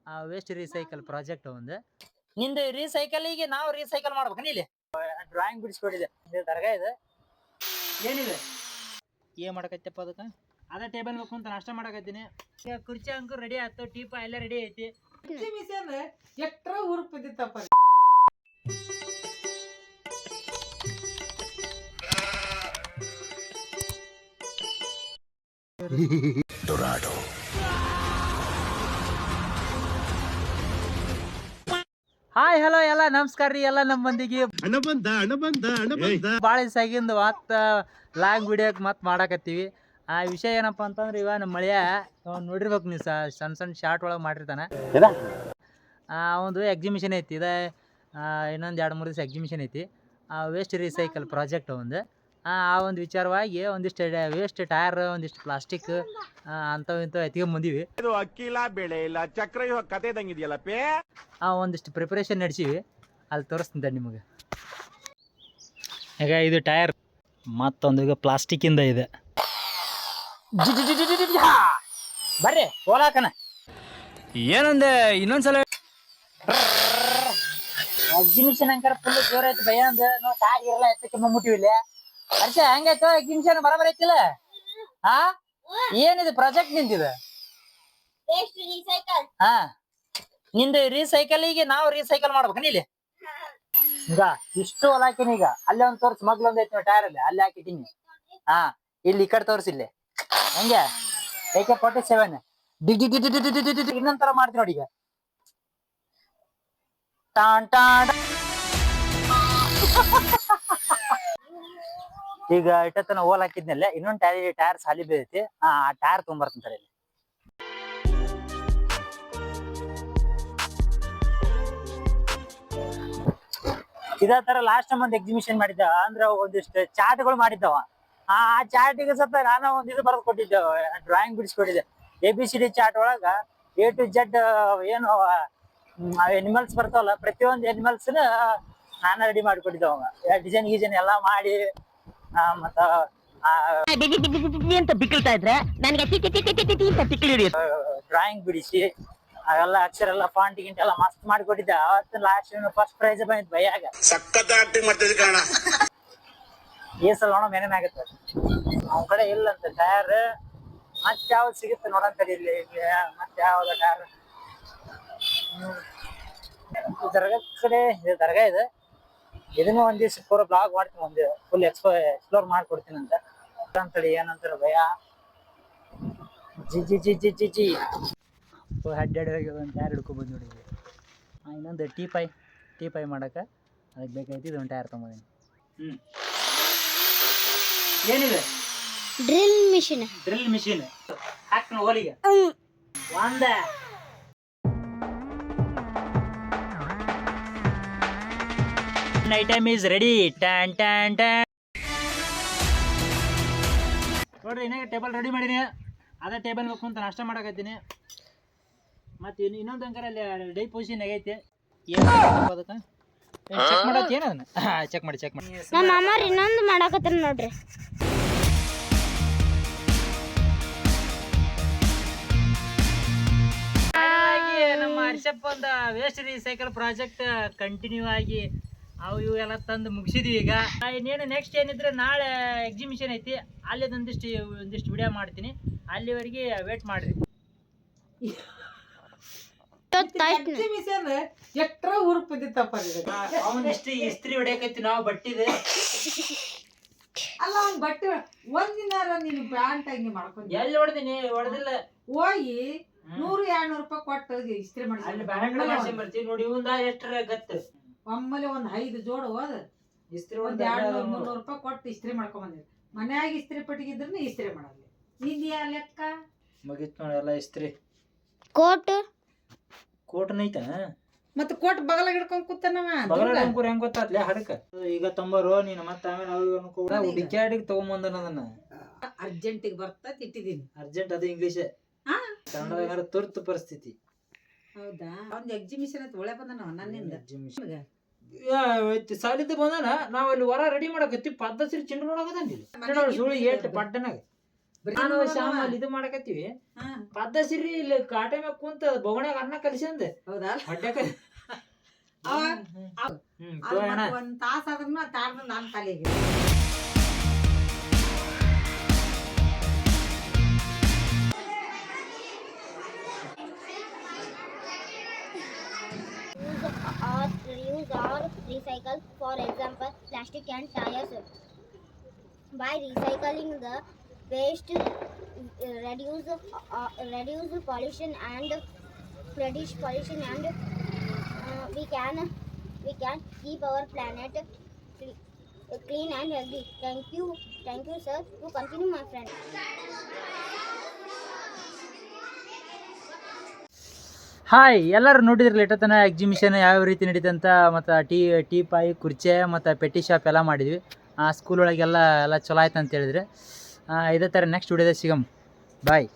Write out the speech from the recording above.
Waste recycle project ಒಂದು ನಿಂದು ರೀಸೈಕಲಿಗೆ ನಾವು ರೀಸೈಕಲ್ ಮಾಡ್ಬೇಕು ಇಲ್ಲಿ ಡ್ರಾಯಿಂಗ್ ಬಿಡಿಸ್ಕೊಟ್ಟಿದೆ ದರ್ಗಾ ಇದೆ ಏನಿದೆ ಏನ್ ಮಾಡಕತ್ತಪ್ಪ ಅದಕ್ಕೆ ಅದೇ ಟೇಬಲ್ ಬೇಕು ಅಂತ ನಾಷ್ಟ ಮಾಡಕತ್ತೀನಿ ಕುರ್ಚಿ ಅಂಕು ರೆಡಿ ಆಯ್ತು ಟೀಪ ಎಲ್ಲ ರೆಡಿ ಐತಿ ಎಕ್ಟ್ರ ಹುರುಪ್ ಬಿದ್ದಿತ್ತಪ್ಪ ಹಾಯ್ ಹಲೋ ಎಲ್ಲ ನಮಸ್ಕಾರ ರೀ ಎಲ್ಲ ನಮ್ಮ ಮಂದಿಗೆ ಭಾಳ ದಿವಸ ಆಗಿಂದ ಮತ್ತೆ ಲಾಂಗ್ ವಿಡಿಯೋಕ್ಕೆ ಮತ್ತೆ ಮಾಡಕತ್ತೀವಿ ಆ ವಿಷಯ ಏನಪ್ಪ ಅಂತಂದ್ರೆ ಇವ ನಮ್ಮ ಮಳೆಯ ನೋಡಿರ್ಬೇಕು ನೀವು ಸಣ್ಣ ಸಣ್ಣ ಶಾರ್ಟ್ ಒಳಗೆ ಮಾಡಿರ್ತಾನೆ ಒಂದು ಎಕ್ಸಿಬಿಷನ್ ಐತಿ ಇದೆ ಇನ್ನೊಂದು 2-3 ದಿವಸ ಎಕ್ಸಿಬಿಷನ್ ಐತಿ ವೇಸ್ಟ್ ರೀಸೈಕಲ್ ಪ್ರಾಜೆಕ್ಟ್ ಒಂದು ಆ ಒಂದು ವಿಚಾರವಾಗಿ ಒಂದಿಷ್ಟು ವೇಸ್ಟ್ ಟೈರ್ ಒಂದಿಷ್ಟು ಪ್ಲಾಸ್ಟಿಕ್ ಅಂಥವು ಇಂಥವು ಎತ್ಕೊಂಡ್ ಬಂದೀವಿ ಇದು ಅಕ್ಕಿಲ್ಲ ಬೆಳೆ ಇಲ್ಲ ಚಕ್ರ ಕತೆ ಇದಂಗಿದೆಯಲ್ಲ ಪೇ ಒಂದಿಷ್ಟು ಪ್ರಿಪರೇಷನ್ ನಡೆಸೀವಿ ಅಲ್ಲಿ ತೋರಿಸ್ತೀನಿ ನಿಮಗೆ ಈಗ ಇದು ಟೈರ್ ಮತ್ತೊಂದು ಈಗ ಪ್ಲಾಸ್ಟಿಕ್ಕಿಂದ ಇದೆ ಬರ್ರಿ ಹೋಲಾಕನ ಏನಂದೆ ಇನ್ನೊಂದ್ಸಲ ಎಕ್ಸಿಬಿಷನ್ ಅಂಕರ್ ಫುಲ್ ಜೋರ್ ಐತಿ ಭಯ ಅಂದ ನಾವು ಕಾರ್ ಇರಲ್ಲ ಎತ್ತಕ್ಕೆ ಮುಟ್ಟಿವಿಲ್ಲ ಹರ್ಷ ಹೆಂಗಾಯ್ತು ಎಕ್ಸಿಬಿಷನ್ ಬರಬರ ಐತಿಲ್ಲ ಹಾ ಏನಿದೆ ಪ್ರಾಜೆಕ್ಟ್ ನಿಂತಿದೆ ಹಾ ನಿಂದು ರೀಸೈಕಲಿಗೆ ನಾವು ರೀಸೈಕಲ್ ಮಾಡ್ಬೇಕು ಇಲ್ಲಿ ಈಗ ಇಷ್ಟು ಹೊಲ ಹಾಕಿನಿ ಈಗ ಅಲ್ಲೇ ಒಂದ್ ತೋರ್ಸ್ ಮಗ್ಲೊಂದ್ ಐತಿ ಟೈರ್ ಅಲ್ಲಿ ಅಲ್ಲಿ ಹಾಕಿದ್ದೀನಿ ಹಾ ಇಲ್ಲಿ ಈ ಕಡೆ ತೋರಿಸಿಲ್ಲ ಹೆಂಗೆ AK-47 ಇನ್ನೊಂದ್ ತರ ಮಾಡ್ತೀನಿ ನೋಡಿ ಈಗ ಟಾನ್ ಟಾನ್ ಈಗ ಇಟ್ಟತನ ಹೋಲ್ ಹಾಕಿದ್ನಲ್ಲ ಇನ್ನೊಂದ್ ಟೈರ್ ಸಾಲಿ ಬೀಳೈತಿ ಆ ಟೈರ್ ತೊಗೊಂಬರ್ತೀನಿ ಇಲ್ಲಿ ಇದೇ ತರ ಲಾಸ್ಟ್ ಟೈಮ್ ಒಂದ್ ಎಕ್ಸಿಬಿಷನ್ ಮಾಡಿದ್ದ ಅಂದ್ರೆ ಒಂದಿಷ್ಟು ಚಾರ್ಟ್ಗಳು ಮಾಡಿದ್ದವ ಆ ಚಾರ್ಟಿಗೆ ಸತ್ತ ನಾನು ಒಂದ್ ಇದು ಬರೆದು ಕೊಟ್ಟಿದ್ದೆ ಡ್ರಾಯಿಂಗ್ ಬಿಡಿಸ್ಕೊಟ್ಟಿದ್ದೆ ABCD ಚಾರ್ಟ್ ಒಳಗ A to Z ಏನು ಎನಿಮಲ್ಸ್ ಬರ್ತಾವಲ್ಲ ಪ್ರತಿಯೊಂದು ಎನಿಮಲ್ಸ್ ನಾನು ರೆಡಿ ಮಾಡಿಕೊಟ್ಟಿದ್ದೆ ಅವಾಗ ಡಿಸೈನ್ ಗೀಸೈನ್ ಎಲ್ಲಾ ಮಾಡಿ ಮತ್ತ ಅಂತ ಬಿಕ್ಕಳ್ತಾ ಇದ್ರೆ ನನಗೆ ಡ್ರಾಯಿಂಗ್ ಬಿಡಿಸಿ ಅವೆಲ್ಲ ಅಕ್ಷರ ಎಲ್ಲ ಫಾಂಟ್ ಗಿಂಟ್ ಎಲ್ಲ ಮಸ್ತ್ ಮಾಡಿಕೊಟ್ಟಿದ್ದೆ ಅವತ್ತು ಲಾಸ್ಟ್ ಫಸ್ಟ್ ಪ್ರೈಸ್ ಬಂದಿದ್ ಭಯಾಗ ಸಖತ್ ಆಕ್ಟಿಂಗ್ ಮಾಡ್ತಿದ್ದೆ ಕಾರಣ ಈ ಸಲ ನೋಡೋ ಮೇನೇನ್ ಆಗತ್ತೆ ಅವ್ನ ಕಡೆ ಇಲ್ಲ ಅಂತ ಟೈರ್ ಮತ್ತೆ ಯಾವ್ದು ಸಿಗುತ್ತೆ ನೋಡಂತರಿ ಇಲ್ಲಿ ಮತ್ತೆ ಯಾವ್ದು ಟೈರ್ ದರ್ಗಾ ಕಡೆ ದರ್ಗಾ ಇದೆ ಇದನ್ನು ಒಂದ್ ದಿವ್ಸ ಪೂರ ಬ್ಲಾಗ್ ಮಾಡ್ತೀನಿ ಒಂದು ಫುಲ್ ಎಕ್ಸ್ಪ್ಲೋರ್ ಮಾಡ್ಕೊಡ್ತೀನಿ ಅಂತೇಳಿ ಏನಂತಾರ ಭಯ G G G G G G ಅಡ್ಡಾಡಿ ಹೋಗಿ ಒಂದು ಟೈರ್ ಹಿಡ್ಕೊಂಡ್ ಬಂದು ನೋಡಿ ಇನ್ನೊಂದು ಟೀ ಪೈ ಮಾಡಕ್ಕೆ ಅದಕ್ಕೆ ಬೇಕಾಯ್ತು ಇದು ಒಂದು ಟೈರ್ ತೊಗೊಂಡಿನಿ ಏನಿದೆ ಡ್ರಿಲ್ ಮಿಷಿನ್ ಹಾಕ್ನ ಹೋಲಿಗೆ ಒಂದ item is ready tan tan tan ನೋಡ್ರಿ ಇನ್ನೇ ಟೇಬಲ್ ರೆಡಿ ಮಾಡೀನಿ ಅದೇ ಟೇಬಲ್ ಬೇಕು ಅಂತ ನಾಷ್ಟ ಮಾಡಕತ್ತೀನಿ ಮತ್ತೆ ಇನ್ನೊಂದು ಅಂಕರ್ ಅಲ್ಲಿ ಡೈ ಪೊಸಿಷನ್ ಆಗೈತಿ ಏನು ಅದಕ್ಕೆ ಚೆಕ್ ಮಾಡತ್ತಿ ಏನು ಅದನ್ನ ಚೆಕ್ ಮಾಡಿ ನಮ್ಮ ಅಮ್ಮ ಇನ್ನೊಂದು ಮಾಡಕತ್ತಾರ ನೋಡ್ರಿ ನಮ್ಮ ಹರ್ಷಪ್ಪ ಒಂದು ವೇಸ್ಟ್ ರೀಸೈಕಲ್ ಪ್ರಾಜೆಕ್ಟ್ ಕಂಟಿನ್ಯೂ ಆಗಿ ಅವು ಇವು ಎಲ್ಲ ತಂದು ಮುಗಿಸಿದ್ವಿ ಈಗ ಇನ್ನೇನು ನೆಕ್ಸ್ಟ್ ಏನಿದ್ರೆ ನಾಳೆ ಎಕ್ಸಿಬಿಷನ್ ಐತಿ ಅಲ್ಲಿ ಒಂದಿಷ್ಟು ವಿಡಿಯೋ ಮಾಡ್ತೀನಿ ಅಲ್ಲಿವರೆಗೆ ವೇಟ್ ಮಾಡ್ರಿ ಎಕ್ಟ್ರ ಹುರುಪ್ ಬಿದ್ದಿತ್ತಪ್ಪ ಅವನಿಷ್ಟು ಇಸ್ತ್ರಿ ಹೊಡಿಯಕತ್ತಿ ನಾವು ಬಟ್ಟಿದೆ ಅಲ್ಲ ಅವ್ನ್ ಬಟ್ಟೆ ಒಂದಿನಾರ ನೀನು ಪ್ಯಾಂಟ್ ಹಂಗೆ ಮಾಡ್ಕೊಂಡ್ ಎಲ್ಲಿ ಹೊಡೆದಿನಿ ಹೊಡೆದಿಲ್ಲ ಹೋಗಿ 100-200 ರೂಪಾಯಿ ಕೊಟ್ಟು ಇಸ್ತ್ರಿ ಅಲ್ಲಿ ಮಾಡಿ ಬರ್ತೀವಿ ನೋಡಿ ಇವಂದ ಎಷ್ಟರ ಗತ್ತು ಒಮ್ಮೆಲೆ ಒಂದ್ 5 ಜೋಡು ಹೋದ ಇಸ್ತ್ರಿ ಒಂದ್ 200-300 ರೂಪಾಯಿ ಕೊಟ್ಟು ಇಸ್ತ್ರಿ ಮಾಡ್ಕೊಂಡ್ ಬಂದಿರಿ ಮನ್ಯಾಗ ಇಸ್ತ್ರಿ ಪಟ್ಟಿಗಿದ್ರನ್ನ ಇಸ್ತ್ರಿ ಮಾಡಲ್ಲ ನಿಂದ್ಯಾ ಲೆಕ್ಕ ಮುಗಿತ್ ನೋಡಿ ಎಲ್ಲ ಇಸ್ತ್ರಿ ಕೋಟ್ ನೈತ ಮತ್ತ ಕೋಟ್ ಬಗಲ ಹಿಡ್ಕೊಂಡ್ ಕೂತಾನವ ಬಗಲ ಹೆಂಗ್ ಗೊತ್ತಾತ್ಲೆ ಹಡಕ ಈಗ ತಂಬರು ನೀನು ಮತ್ತೆ ಆಮೇಲೆ ಅವು ಹುಡುಕ್ಯಾಡಿಗೆ ತಗೊಂಬಂದನ ಅದನ್ನ ಅರ್ಜೆಂಟಿಗೆ ಬರ್ತಾ ಇಟ್ಟಿದೀನಿ ಅರ್ಜೆಂಟ್ ಅದು ಇಂಗ್ಲೀಷ್ ಕನ್ನಡದಾಗ ತುರ್ತು ಪರಿಸ್ಥಿತಿ ಹೌದಾ ಒಂದ್ ಎಕ್ಸಿಬಿಷನ್ ಐತಿ ಒಳ್ಳೆ ಬಂದನ ನನ್ನಿಂದ ಸಾಲಿದ್ದ ಬಂದಾನ ನಾವ್ ಅಲ್ಲಿ ಹೊರ ರೆಡಿ ಮಾಡಕತ್ತಿ ಪದ್ಧತಿ ಚಿಂಡು ನೋಡಕತ್ತಿ ಸುಳಿ ಏಟ್ ಪಡ್ಡನಾಗ ನಾನು ಶ್ಯಾಮ ಅಲ್ಲಿ ಇದು ಮಾಡಕತ್ತೀವಿ ಪದ್ಧಸಿರಿ ಇಲ್ಲಿ ಕಾಟೆ ಮ್ಯಾಗ ಕುಂತ ಬೊಗಣ್ಯಾಗ ಅನ್ನ ಕಲಿಸಂದ ಹೌದಾ ಹೊಟ್ಟೆ ಒಂದ್ ತಾಸ ಆದ್ರೂ ತಾಡ್ದು ನಾನ್ ಕಾಲಿಗೆ reuse or recycle. For example, plastic and tires. By recycling the waste, reduce pollution and we can keep our planet clean and healthy. Thank you, sir. To continue, my friend. Hi ಎಲ್ಲರೂ ನೋಡಿದ್ರಲ್ಲ ಇಟ್ಟತನ exhibition ಯಾವ ರೀತಿ ನಡೀತಂತ ಮತ್ತು tea ಪಾಯಿ ಕುರ್ಚೆ ಮತ್ತು ಪೆಟ್ಟಿ shop ಎಲ್ಲ ಮಾಡಿದ್ವಿ school ಒಳಗೆಲ್ಲ ಚಲೋ ಆಯ್ತು ಅಂತ ಹೇಳಿದ್ರೆ ಇದೇ ಥರ ನೆಕ್ಸ್ಟ್ ವಿಡಿಯೋದಾಗ ಸಿಗಮ್ ಬಾಯ್.